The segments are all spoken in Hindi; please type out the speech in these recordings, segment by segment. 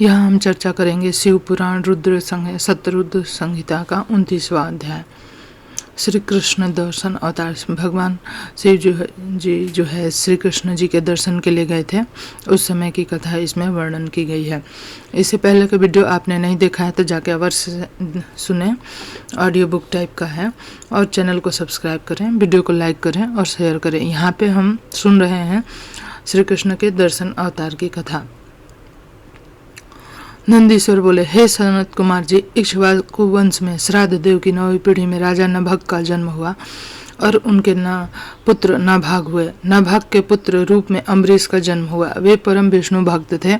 यहाँ हम चर्चा करेंगे शिव पुराण रुद्र शतरुद्र संहिता का 29वां अध्याय। श्री कृष्ण दर्शन अवतार। भगवान शिव जो है श्री कृष्ण जी के दर्शन के लिए गए थे, उस समय की कथा इसमें वर्णन की गई है। इससे पहले का वीडियो आपने नहीं देखा है तो जाके अवश्य सुने, ऑडियो बुक टाइप का है। और चैनल को सब्सक्राइब करें, वीडियो को लाइक करें और शेयर करें। यहाँ पे हम सुन रहे हैं श्री कृष्ण के दर्शन अवतार की कथा। नंदीश्वर बोले, हे सनत कुमार जी, इक्ष्वाकु वंश में श्राद्ध देव की 9वीं पीढ़ी में राजा नभग का जन्म हुआ और उनके पुत्र नाभाग हुए। नाभाग के पुत्र रूप में अम्बरीश का जन्म हुआ। वे परम विष्णु भक्त थे।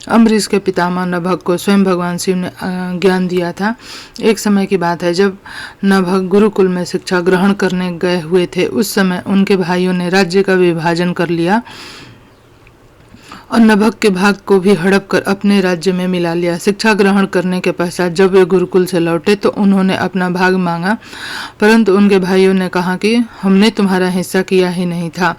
अम्बरीश के पितामह नभग को स्वयं भगवान शिव ने ज्ञान दिया था। एक समय की बात है, जब नभग गुरुकुल में शिक्षा ग्रहण करने गए हुए थे, उस समय उनके भाइयों ने राज्य का विभाजन कर लिया और नभग के भाग को भी हड़प कर अपने राज्य में मिला लिया। शिक्षा ग्रहण करने के पश्चात जब वे गुरुकुल से लौटे तो उन्होंने अपना भाग मांगा, परंतु उनके भाइयों ने कहा कि हमने तुम्हारा हिस्सा किया ही नहीं था।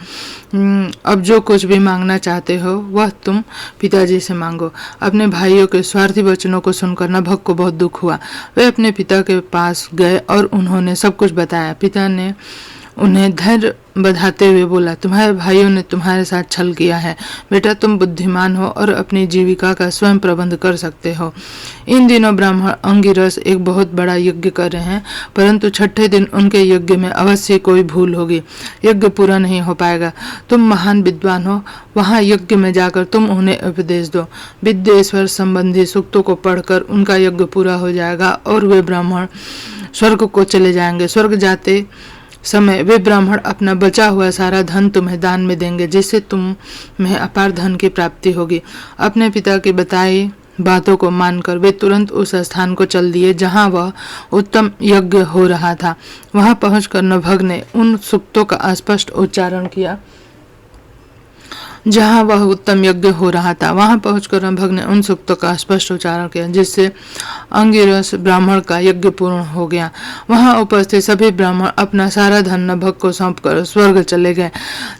अब जो कुछ भी मांगना चाहते हो वह तुम पिताजी से मांगो। अपने भाइयों के स्वार्थी वचनों को सुनकर नभग को बहुत दुख हुआ। वे अपने पिता के पास गए और उन्होंने सब कुछ बताया। पिता ने उन्हें धैर्य बधाते हुए बोला, तुम्हारे भाइयों ने तुम्हारे साथ छल किया है। बेटा, तुम बुद्धिमान हो और अपनी जीविका का स्वयं प्रबंध कर सकते हो। इन दिनों ब्राह्मण अंगिरस एक बहुत बड़ा यज्ञ कर रहे हैं, परंतु छठे दिन उनके यज्ञ में अवश्य कोई भूल होगी, यज्ञ पूरा नहीं हो पाएगा। तुम महान विद्वान हो, वहाँ यज्ञ में जाकर तुम उन्हें उपदेश दो। विद्येश्वर संबंधी सूक्तों को पढ़कर उनका यज्ञ पूरा हो जाएगा और वे ब्राह्मण स्वर्ग को चले जाएंगे। स्वर्ग जाते समय वे ब्राह्मण अपना बचा हुआ सारा धन तुम्हें दान में देंगे, जिससे तुम्हें अपार धन की प्राप्ति होगी। अपने पिता की बताई बातों को मानकर वे तुरंत उस स्थान को चल दिए जहां वह उत्तम यज्ञ हो रहा था। वहां पहुंचकर नभग ने उन सूक्तों का स्पष्ट उच्चारण किया जहाँ वह उत्तम यज्ञ हो रहा था। वहां पहुंचकर नभग ने उन सूक्तों का स्पष्ट उच्चारण किया, जिससे अंगिरस ब्राह्मण का यज्ञ पूर्ण हो गया। वहां उपस्थित सभी ब्राह्मण अपना सारा धन नभग को सौंपकर स्वर्ग चले गए।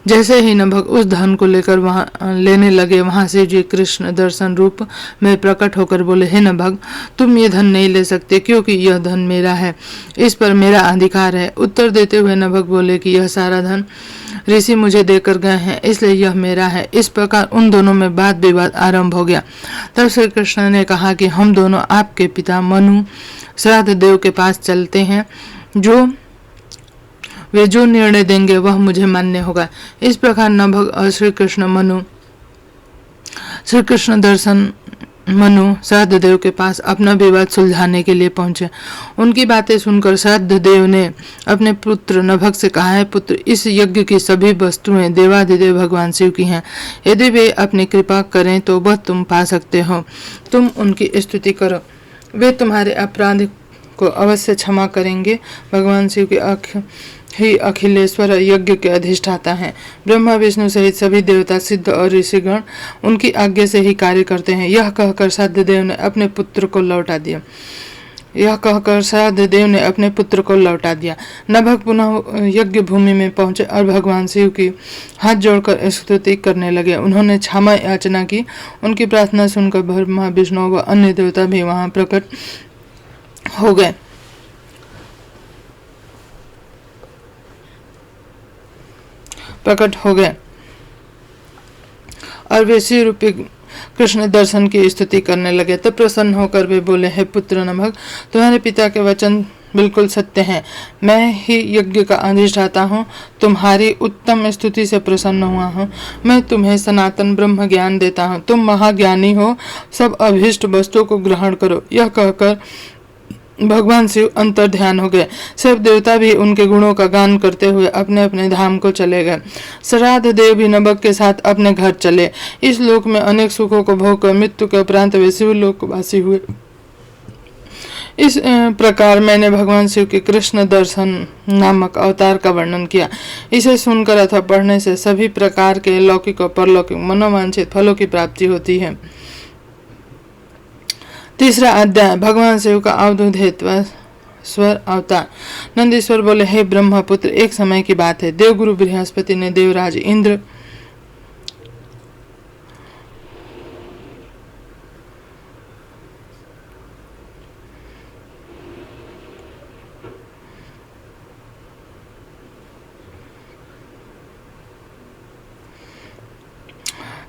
जैसे ही नभग उस धन को लेकर वहां लेने लगे, वहां से जी कृष्ण दर्शन रूप में प्रकट होकर बोले, हे नभग, तुम ये धन नहीं ले सकते, क्योंकि यह धन मेरा है, इस पर मेरा अधिकार है। उत्तर देते हुए नभग बोले कि यह सारा धन ऋषि मुझे देकर गए हैं, इसलिए यह मेरा है। इस प्रकार उन दोनों में वाद विवाद आरंभ हो गया। तब श्री कृष्ण ने कहा कि हम दोनों आपके पिता मनु श्राद्ध देव के पास चलते हैं। वे जो निर्णय देंगे वह मुझे मान्य होगा। इस प्रकार नभग और श्री कृष्ण दर्शन मनु श्राद्ध देव के पास अपना विवाद सुलझाने के लिए पहुंचे। उनकी बातें सुनकर श्राद्ध देव ने अपने पुत्र नभग से कहा है, पुत्र, इस यज्ञ की सभी वस्तुएं देवाधिदेव भगवान शिव की हैं। यदि वे अपनी कृपा करें तो वह तुम पा सकते हो। तुम उनकी स्तुति करो, वे तुम्हारे अपराध को अवश्य क्षमा करेंगे। भगवान शिव के ही अखिलेश्वर यज्ञ के अधिष्ठाता हैं। ब्रह्मा विष्णु सहित सभी देवता, सिद्ध और ऋषिगण उनकी आज्ञा से ही कार्य करते हैं। यह कहकर श्राद्ध देव ने अपने पुत्र को लौटा दिया। नभग पुनः यज्ञ भूमि में पहुंचे और भगवान शिव की हाथ जोड़कर स्तुति करने लगे। उन्होंने क्षमा याचना की। उनकी प्रार्थना सुनकर ब्रह्मा विष्णु व अन्य देवता भी वहां प्रकट हो गए और वे शिव रूपी कृष्ण दर्शन की स्तुति करने लगे। तब प्रसन्न होकर वे बोले, हे पुत्र नभग, तुम्हारे पिता के वचन बिल्कुल सत्य हैं। मैं ही यज्ञ का अधिष्ठाता हूँ। तुम्हारी उत्तम स्तुति से प्रसन्न हुआ हूँ। मैं तुम्हें सनातन ब्रह्म ज्ञान देता हूँ। तुम महाज्ञानी हो, सब अभीष्ट वस्तुओं को ग्रहण करो। यह कहकर भगवान शिव अंतर ध्यान हो गए। सब देवता भी उनके गुणों का गान करते हुए अपने अपने धाम को चले गए। श्राद्ध देव भी नभग के साथ अपने घर चले। इस लोक में अनेक सुखों को भोग कर मृत्यु के उपरांत वे शिव लोकवासी हुए। इस प्रकार मैंने भगवान शिव के कृष्ण दर्शन नामक अवतार का वर्णन किया। इसे सुनकर अथवा पढ़ने से सभी प्रकार के लौकिक और परलौकिक मनोवांछित फलों की प्राप्ति होती है। तीसरा अध्याय, भगवान शिव का अवधूतेश्वर अवतार। नंदीश्वर बोले, हे ब्रह्मपुत्र, एक समय की बात है। देवगुरु बृहस्पति ने देवराज इंद्र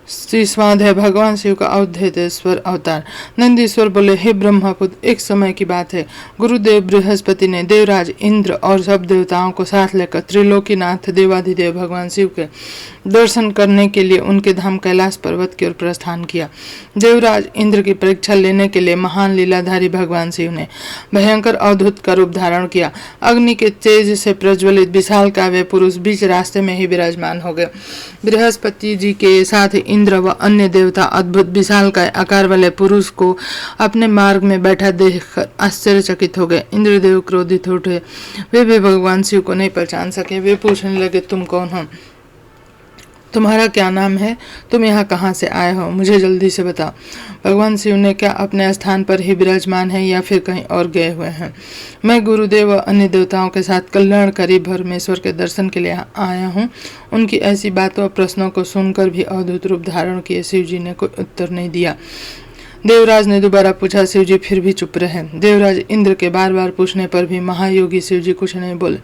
शीर्षवाद है भगवान शिव का अवधेतेश्वर अवतार। नंदीश्वर बोले, हे ब्रह्मपुत्र, एक समय की बात है, गुरुदेव बृहस्पति ने देवराज इंद्र और सब देवताओं को साथ लेकर त्रिलोकीनाथ देवाधिदेव भगवान शिव के दर्शन करने के लिए उनके धाम कैलाश पर्वत की ओर प्रस्थान किया। देवराज इंद्र की परीक्षा लेने के लिए महान लीलाधारी भगवान शिव ने भयंकर अवधूत का रूप धारण किया। अग्नि के तेज से प्रज्वलित विशाल काव्य पुरुष बीच रास्ते में ही विराजमान हो गए। बृहस्पति जी के साथ इंद्र व अन्य देवता अद्भुत विशाल का आकार वाले पुरुष को अपने मार्ग में बैठा देखकर आश्चर्यचकित हो गए। इंद्रदेव क्रोधित उठे, वे भी भगवान शिव को नहीं पहचान सके। वे पूछने लगे, तुम कौन हो? तुम्हारा क्या नाम है? तुम यहाँ कहाँ से आए हो? मुझे जल्दी से बताओ। भगवान शिव ने क्या अपने स्थान पर ही विराजमान है या फिर कहीं और गए हुए हैं? मैं गुरुदेव व अन्य देवताओं के साथ कल्याणकारी परमेश्वर के दर्शन के लिए आया हूँ। उनकी ऐसी बातों और प्रश्नों को सुनकर भी अवधूत रूप धारण किए शिव जी ने कोई उत्तर नहीं दिया। देवराज ने दोबारा पूछा। शिव जी फिर भी चुप रहे। देवराज इंद्र के बार बार पूछने पर भी महायोगी शिव जी कुछ नहीं बोले।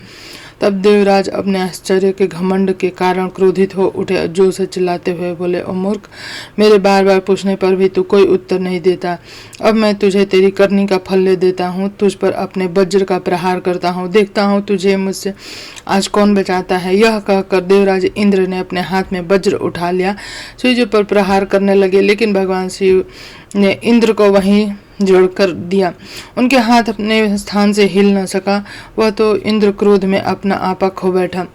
तब देवराज अपने आश्चर्य के घमंड के कारण क्रोधित हो उठे, जोर से चिल्लाते हुए बोले, ओ मूर्ख, मेरे बार बार पूछने पर भी तू कोई उत्तर नहीं देता। अब मैं तुझे तेरी करनी का फल ले देता हूँ। तुझ पर अपने वज्र का प्रहार करता हूँ। देखता हूँ तुझे मुझसे आज कौन बचाता है। यह कहकर देवराज इंद्र ने अपने हाथ में वज्र उठा लिया। शिव जी पर प्रहार करने लगे, लेकिन भगवान शिव ने इंद्र को वहीं जोड़ कर दिया। उनके हाथ अपने स्थान से हिल न सका। वह तो इंद्र क्रोध में अपना आपा खो बैठा।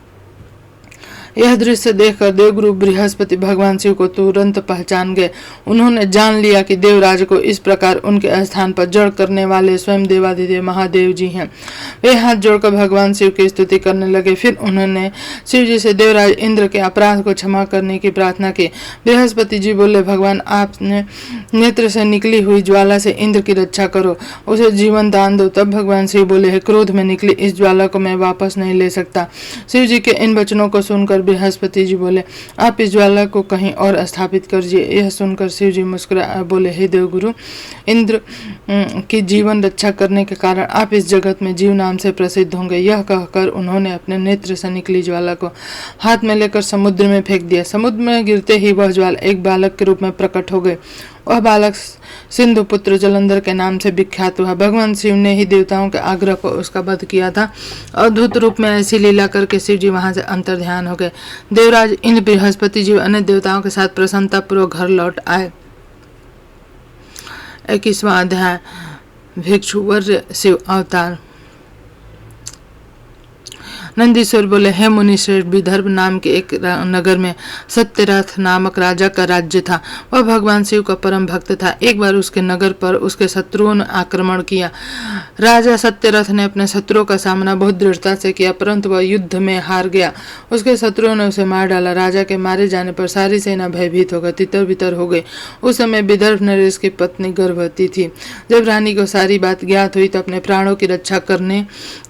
यह दृश्य देखकर देवगुरु बृहस्पति भगवान शिव को तुरंत पहचान गए। उन्होंने जान लिया कि देवराज को इस प्रकार उनके स्थान पर जड़ करने वाले स्वयं देवाधिदेव महादेव जी हैं। वे हाथ जोड़कर भगवान शिव की स्तुति करने लगे। फिर उन्होंने शिव जी से देवराज इंद्र के अपराध को क्षमा करने की प्रार्थना की। बृहस्पति जी बोले, भगवान, आपने नेत्र से निकली हुई ज्वाला से इंद्र की रक्षा करो, उसे जीवन दान दो। तब भगवान शिव बोले, हे क्रोध में निकली इस ज्वाला को मैं वापस नहीं ले सकता। शिव जी के इन वचनों को सुनकर बृहस्पति जी बोले, आप इस ज्वाला को कहीं और स्थापित करिए। यह सुनकर शिव जी मुस्कुराए बोले, हे देवगुरु, इंद्र की जीवन रक्षा करने के कारण आप इस जगत में जीव नाम से प्रसिद्ध होंगे। यह कहकर उन्होंने अपने नेत्र से निकली ज्वाला को हाथ में लेकर समुद्र में फेंक दिया। समुद्र में गिरते ही वह ज्वाला एक बालक के रूप में प्रकट हो गए। वह बालक सिंधु पुत्र जलंधर के नाम से विख्यात हुआ। भगवान शिव ने ही देवताओं के आग्रह पर उसका वध किया था। अद्भुत रूप में ऐसी लीला करके शिव जी वहां से अंतर्ध्यान हो गए। देवराज इंद्र, बृहस्पति जी अन्य देवताओं के साथ प्रसन्नता पूर्वक घर लौट आए। 21वां अध्याय, भिक्षुवर्य शिव अवतार। नंदीश्वर बोले, हे मुनि श्रेष्ठ, विदर्भ नाम के एक नगर में सत्यरथ नामक राजा का राज्य था। वह भगवान शिव का परम भक्त था। एक बार उसके नगर पर उसके शत्रुओं ने आक्रमण किया। राजा सत्यरथ ने अपने शत्रुओं का सामना बहुत दृढ़ता से किया, परंतु वह युद्ध में हार गया। उसके शत्रुओं ने उसे मार डाला। राजा के मारे जाने पर सारी सेना भयभीत होकर तितर बितर हो गई। उस समय विदर्भ नरेश की पत्नी गर्भवती थी। जब रानी को सारी बात ज्ञात हुई तो अपने प्राणों की रक्षा करने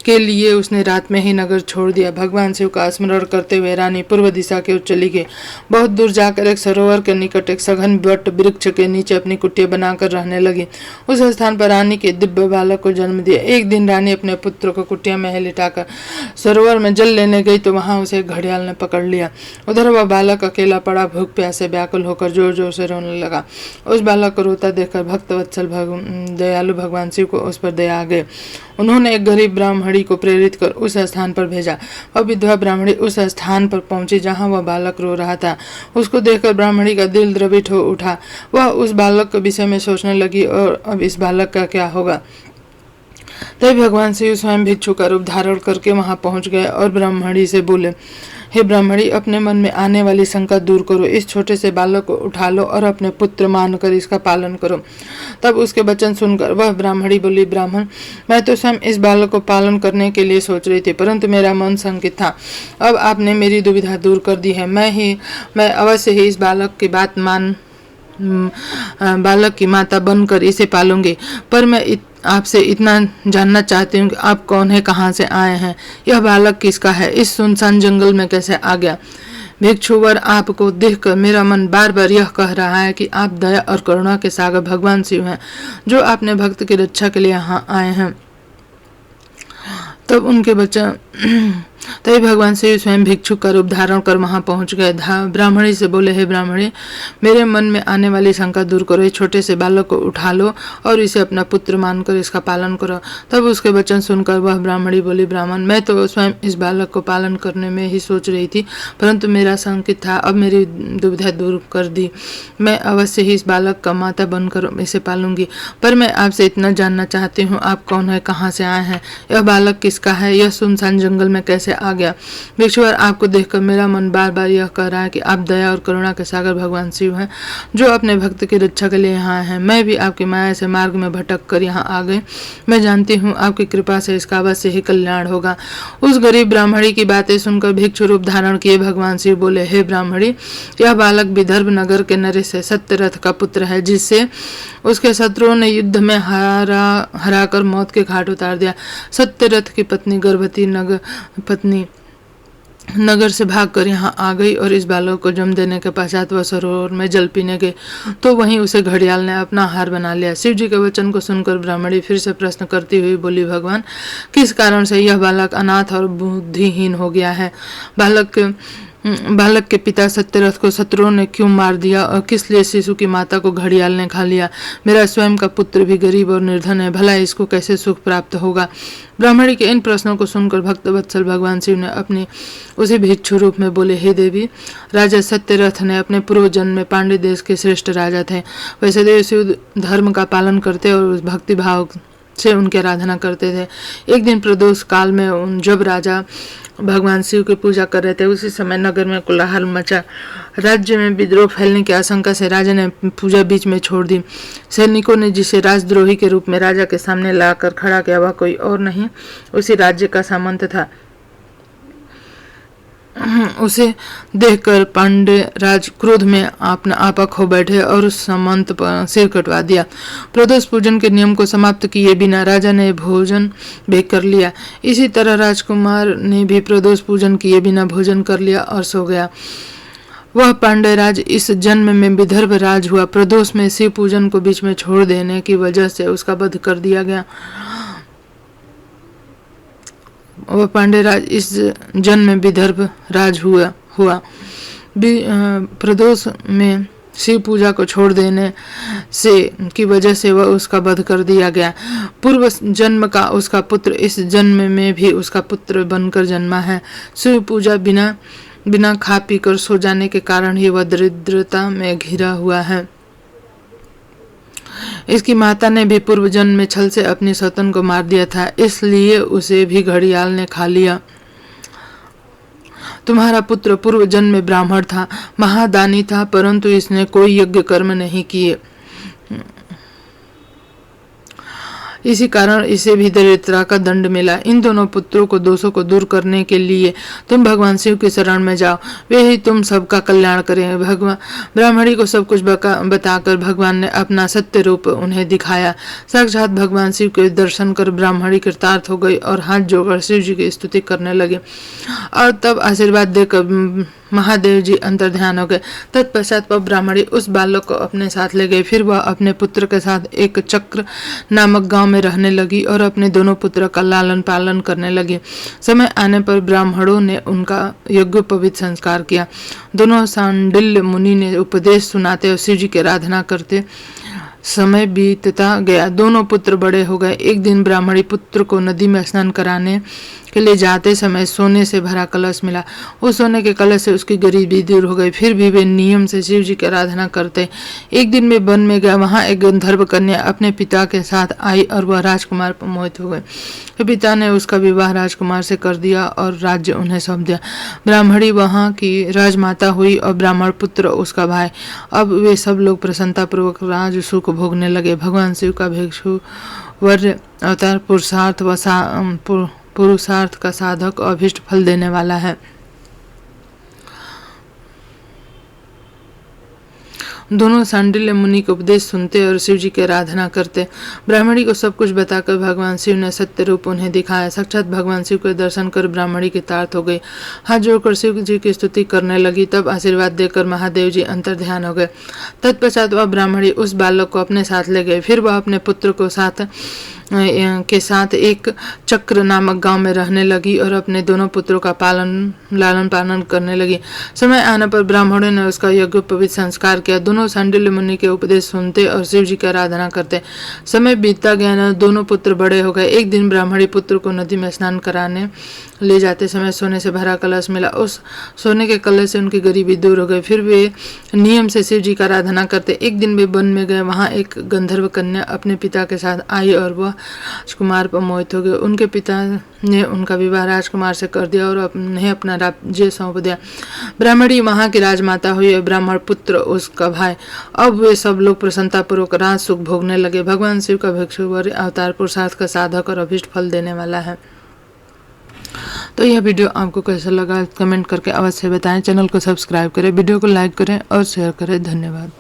के लिए उसने रात में ही नगर छोड़ दिया। भगवान शिव का स्मरण करते हुए रानी पूर्व दिशा की ओर चली गई। बहुत दूर जाकर एक सरोवर के निकट एक सघन वट वृक्ष के नीचे अपनी कुटिया बनाकर रहने लगी। उस स्थान पर रानी के दिव्य बालक को जन्म दिया। एक दिन रानी अपने पुत्र को कुटिया में लिटाकर सरोवर में जल लेने गई तो वहां उसे घड़ियाल ने पकड़ लिया। उधर वह बालक अकेला पड़ा भूख प्यासे व्याकुल होकर जोर जोर से रोने लगा। उस बालक को रोता देखकर भक्त वत्सल दयालु भगवान शिव को उस पर दया आ गई। उन्होंने एक गरीब ब्राह्मणी को प्रेरित कर उस स्थान पर भेजा। वह विधवा ब्राह्मणी उस स्थान पर पहुंची जहां वह बालक रो रहा था। उसको देखकर ब्राह्मणी का दिल द्रवित हो उठा। वह उस बालक के विषय में सोचने लगी और अब इस बालक का क्या होगा। तभी भगवान शिव स्वयं भिक्षु का रूप धारण करके वहां पहुंच गए और ब्राह्मणी से बोले, हे ब्राह्मणी, अपने मन में आने वाली शंका दूर करो। इस छोटे से बालक को उठा लो और अपने पुत्र मानकर इसका पालन करो। तब उसके वचन सुनकर वह ब्राह्मणी बोली, ब्राह्मण, मैं तो स्वयं इस बालक को पालन करने के लिए सोच रही थी, परंतु मेरा मन शंकित था। अब आपने मेरी दुविधा दूर कर दी है। मैं अवश्य ही इस बालक की बात बालक की माता बनकर इसे पालूंगी। पर मैं आपसे इतना जानना चाहती हूँ कि आप कौन है, कहाँ से आए हैं, यह बालक किसका है, इस सुनसान जंगल में कैसे आ गया। भिक्षुवर, आपको देखकर मेरा मन बार बार यह कह रहा है कि आप दया और करुणा के सागर भगवान शिव हैं, जो आपने भक्त की रक्षा के लिए यहाँ आए हैं। तब उनके तभी भगवान शिव स्वयं भिक्षुक का रूप धारण कर वहां पहुंच गए। ब्राह्मणी से बोले, हे ब्राह्मणी, मेरे मन में आने वाली शंका दूर करो। इस छोटे से बालक को उठा लो और इसे अपना पुत्र मानकर इसका पालन करो। तब उसके वचन सुनकर वह ब्राह्मणी बोली, ब्राह्मण, मैं तो स्वयं इस बालक को पालन करने में ही सोच रही थी, परंतु मेरा संकित था, अब मेरी दुविधा दूर कर दी। मैं अवश्य ही इस बालक का माता बनकर इसे पालूंगी। पर मैं आपसे इतना जानना चाहती हूँ, आप कौन है, कहाँ से आए हैं, यह बालक किसका है, यह सुनसान जंगल में कैसे आ गया। भिक्षुवर, आपको देखकर मेरा मन बार बार यह कह रहा है कि आप दया और करुणा के सागर भगवान शिव हैं, जो अपने भक्त की रक्षा के लिए यहाँ आए हैं। मैं भी आपकी माया से मार्ग में भटक कर यहाँ आ गई। मैं जानती हूँ आपकी कृपा से इसका अवश्य ही कल्याण होगा। उस गरीब ब्राह्मणी की बातें सुनकर भिक्षु रूप धारण किए भगवान शिव बोले, हे ब्राह्मणी, यह बालक विदर्भ नगर के नरेश है, सत्यरथ का पुत्र है, जिससे उसके शत्रुओं ने युद्ध में हराकर मौत के घाट उतार दिया। सत्यरथ की पत्नी गर्भवती नगर से भागकर यहाँ आ गई और इस बालक को जन्म देने के पश्चात वह सरोवर में जल पीने गई, तो वहीं उसे घड़ियाल ने अपना आहार बना लिया। शिव जी के वचन को सुनकर ब्राह्मणी फिर से प्रश्न करती हुई बोली, भगवान, किस कारण से यह बालक अनाथ और बुद्धिहीन हो गया है? बालक के पिता सत्यरथ को शत्रुओं ने क्यों मार दिया और किस लिए शिशु की माता को घड़ियाल ने खा लिया? मेरा स्वयं का पुत्र भी गरीब और निर्धन है, भला इसको कैसे सुख प्राप्त होगा? ब्राह्मणी के इन प्रश्नों को सुनकर भक्त वत्सल भगवान शिव ने अपनी उसी भिक्षु रूप में बोले, हे देवी, राजा सत्यरथ ने अपने पूर्व जन्म में पांड्य देश के श्रेष्ठ राजा थे। वैसे देव शिव धर्म का पालन करते और उस भक्ति भाव से उनकी आराधना करते थे। एक दिन प्रदोष काल में जब राजा भगवान शिव की पूजा कर रहे थे, उसी समय नगर में कोलाहल मचा। राज्य में विद्रोह फैलने की आशंका से राजा ने पूजा बीच में छोड़ दी। सैनिकों ने जिसे राजद्रोही के रूप में राजा के सामने लाकर खड़ा किया, वह कोई और नहीं, उसी राज्य का सामंत था। उसे देखकर पांडे राज क्रोध में अपना आपा खो बैठे और उस सामंत पर सिर कटवा दिया। प्रदोष पूजन के नियम को समाप्त किए बिना राजा ने भोजन भी कर लिया। इसी तरह राजकुमार ने भी प्रदोष पूजन किए बिना भोजन कर लिया और सो गया। वह पांडे राज इस जन्म में विदर्भ राज हुआ। प्रदोष में शिव पूजन को बीच में छोड़ देने की वजह से उसका वध कर दिया गया। वह पांडे राज इस जन्म में विदर्भ राज हुआ। प्रदोष में शिव पूजा को छोड़ देने से की वजह से वह उसका वध कर दिया गया। पूर्व जन्म का उसका पुत्र इस जन्म में भी उसका पुत्र बनकर जन्मा है। शिव पूजा बिना खा पी कर सो जाने के कारण ही वह दरिद्रता में घिरा हुआ है। इसकी माता ने भी पूर्व जन्म में छल से अपनी सौतन को मार दिया था, इसलिए उसे भी घड़ियाल ने खा लिया। तुम्हारा पुत्र पूर्व जन्म में ब्राह्मण था, महादानी था, परंतु इसने कोई यज्ञ कर्म नहीं किए। इसी कारण इसे भी दरिद्रता का दंड मिला। इन दोनों पुत्रों को दोषों को दूर करने के लिए तुम भगवान शिव की शरण में जाओ, वे ही तुम सबका कल्याण करेंगे। ब्राह्मणी को सब कुछ बताकर भगवान ने अपना सत्य रूप उन्हें दिखाया। साक्षात भगवान शिव के दर्शन कर ब्राह्मणी कृतार्थ हो गई और हाथ जोड़कर शिव जी की स्तुति करने लगे और तब आशीर्वाद देकर महादेव जी अंतर ध्यान हो गए। तत्पश्चात वह ब्राह्मणी उस बालक को अपने साथ ले गई। फिर वह अपने पुत्र के साथ एक चक्र नामक गांव में रहने लगी और अपने दोनों पुत्र का लालन पालन करने लगी। समय आने पर ब्राह्मणों ने उनका यज्ञोपवीत संस्कार किया। दोनों सांडिल्य मुनि ने उपदेश सुनाते और शिव जी की आराधना करते समय बीतता गया। दोनों पुत्र बड़े हो गए। एक दिन ब्राह्मणी पुत्र को नदी में स्नान कराने के लिए जाते समय सोने से भरा कलश मिला। उस सोने के कलश से उसकी गरीबी दूर हो गई। फिर भी वे नियम से शिव जी की आराधना करते। एक दिन वे वन में गए। वहां एक गंधर्व कन्या अपने पिता के साथ आई और वह राजकुमार पर मोहित हो गए। पिता ने उसका विवाह राजकुमार से कर दिया और राज्य उन्हें सौंप दिया। ब्राह्मणी वहां की राजमाता हुई और ब्राह्मण पुत्र उसका भाई। अब वे सब लोग प्रसन्नता पूर्वक राज सुख भोगने लगे। भगवान शिव का भिक्षु वर्य अवतार पुरुषार्थ का साधक और अभीष्ट फल देने वाला है। दोनों सांडिल्य मुनि के उपदेश सुनते और शिव जी की आराधना करते। ब्राह्मणी को सब कुछ बताकर भगवान शिव ने सत्य रूप उन्हें दिखाया। साक्षात भगवान शिव के दर्शन कर ब्राह्मणी की तार्थ हो गई। हाथ जोड़कर शिव जी की स्तुति करने लगी। तब आशीर्वाद देकर महादेव जी अंतर ध्यान हो गए। तत्पश्चात वह ब्राह्मणी उस बालक को अपने साथ ले गए। फिर वह अपने पुत्र को साथ के साथ एक चक्र नामक गांव में रहने लगी और अपने दोनों पुत्रों का लालन पालन करने लगी। समय आने पर ब्राह्मणों ने उसका यज्ञोपवीत संस्कार किया। दोनों सांडिल्य मुनि के उपदेश सुनते और शिव जी की आराधना करते। समय बीतता गया, दोनों पुत्र बड़े हो गए। एक दिन ब्राह्मणी पुत्र को नदी में स्नान कराने ले जाते समय सोने से भरा कलश मिला। उस सोने के कलश से उनकी गरीबी दूर हो गई। फिर वे नियम से शिव जी का आराधना करते। एक दिन वे वन में गए। वहां एक गंधर्व कन्या अपने पिता के साथ आई और वह राजकुमार पर मोहित हो गए। उनके पिता ने उनका विवाह राजकुमार से कर दिया और उन्हें अपना राज्य सौंप दिया। ब्राह्मणी वहां की राजमाता हुई और ब्राह्मण पुत्र उसका भाई। अब वे सब लोग प्रसन्नतापूर्वक राज सुख भोगने लगे। भगवान शिव का भिक्षुवर अवतार पुरुषार्थ का साधक और अभीष्ट फल देने वाला है। तो यह वीडियो आपको कैसा लगा कमेंट करके अवश्य बताएं। चैनल को सब्सक्राइब करें, वीडियो को लाइक करें और शेयर करें। धन्यवाद।